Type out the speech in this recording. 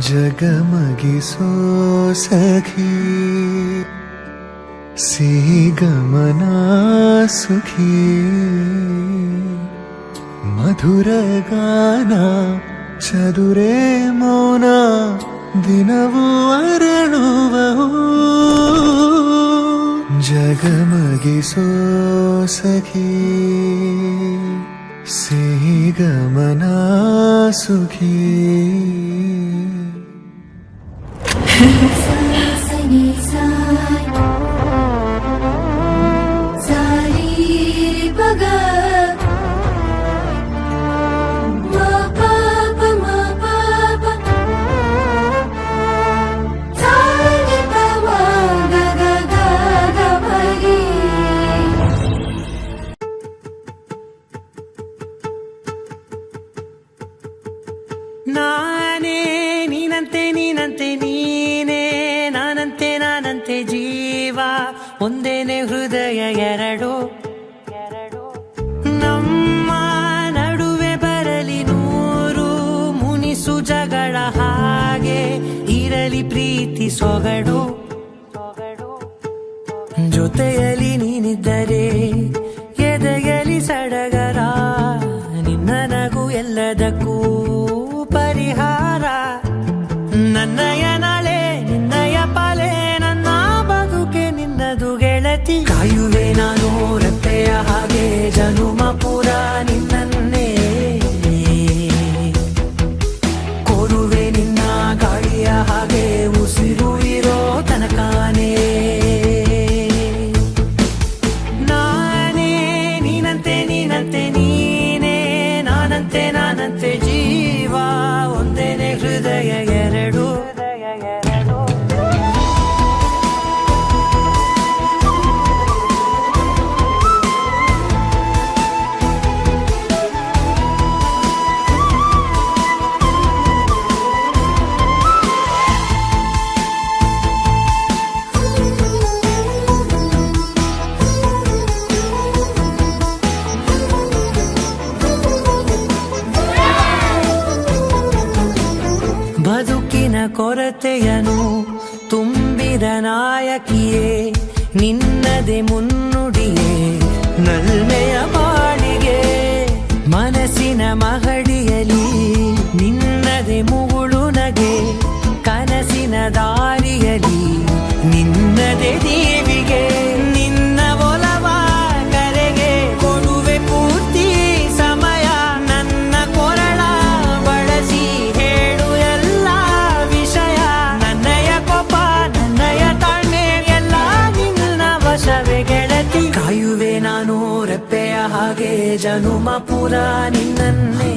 ಜಗಮಗಿಸೋ ಸಖಿ ಸಿಹಿ ಗಮನ ಸುಖಿ ಮಧುರ ಗಾನ ಚದುರೆ ಮೌನ ದಿನವೂ ಅರಳುವವು ಜಗಮಗಿಸೋ ಸಖಿ ಸಿಹಿ ಗಮನ ಸುಖಿ ನಾನೇ ನೀನಂತೆ ನೀನಂತೆ ನೀನೇ ನಾನಂತೆ ನಾನಂತೆ ಜೀವ ಒಂದೇನೆ ಹೃದಯ ಎರಡು ನಮ್ಮ ನಡುವೆ ಬರಲಿ ನೂರು ಮುನಿಸು ಜಗಳ ಹಾಗೆ ಇರಲಿ ಪ್ರೀತಿ ಸೊಗಡು ಜೊತೆಯಲ್ಲಿ ನೀನಿದ್ದರೆ ಎದೆಯಲಿ ಸಡಗರ ನಿನ್ನ ನಗು ಎಲ್ಲದಕ್ಕೂ ಪರಿಹಾರ ನನ್ನಯ ನಾಳೆ ನಿನ್ನಯ ಪಾಲೆ ನನ್ನ ಬದುಕೆ ನಿನ್ನದು ಗೆಳತಿ ಕಾಯುವೆ ನಾನು ರೆಪ್ಪೆಯ ಹಾಗೆ ಜನುಮ ಪುರ ನಿನ್ನನ್ನೇ ಕೋರುವೆ ನಿನ್ನ ಗಾಳಿಯ ಹಾಗೆ ಉಸಿರು ಇರೋ ತನಕಾನೇ ನಾನೇ ನೀನಂತೆ ನೀನಂತೆ ನೀನೇ ನಾನಂತೆ ನಾನಂತೆ ಜೀವ ಒಂದೇನೆ ಹೃದಯ ಎರಡು ಬದುಕಿನ ಕೊರತೆಯನು ತುಂಬಿದ ನಾಯಕಿಯೇ ನಿನ್ನದೆ ಮುನ್ನುಡಿಯೇ ನಲ್ಮೆಯ ಬಾಳಿಗೆ ಮನಸ್ಸಿನ ಮಹಡಿಯಲಿ ನಿನ್ನದೆ ಮುಗುಳು ನಗೆ ಕನಸಿನ ದಾರಿಯಲಿ ನಿನ್ನದೆ ದೀವಿಗೆ ನಿನ್ನ ಒಲವ ಕರೆಗೆ ಕೊಡುವೆ ಪೂರ್ತಿ ಸಮಯ ನನ್ನ ಕೊರಳ ಬಳಸಿ ಹೇಳು ಎಲ್ಲ ವಿಷಯ ನನ್ನಯ ಕೋಪ ನನ್ನಯ ತಾಳ್ಮೆ ಎಲ್ಲ ನಿನ್ನ ವಶವೇ ಗೆಳತಿ ಕಾಯುವೆ ನಾನು ರೆಪ್ಪೆಯ ಹಾಗೆ ಜನುಮ ಪುರ ನಿನ್ನನ್ನೇ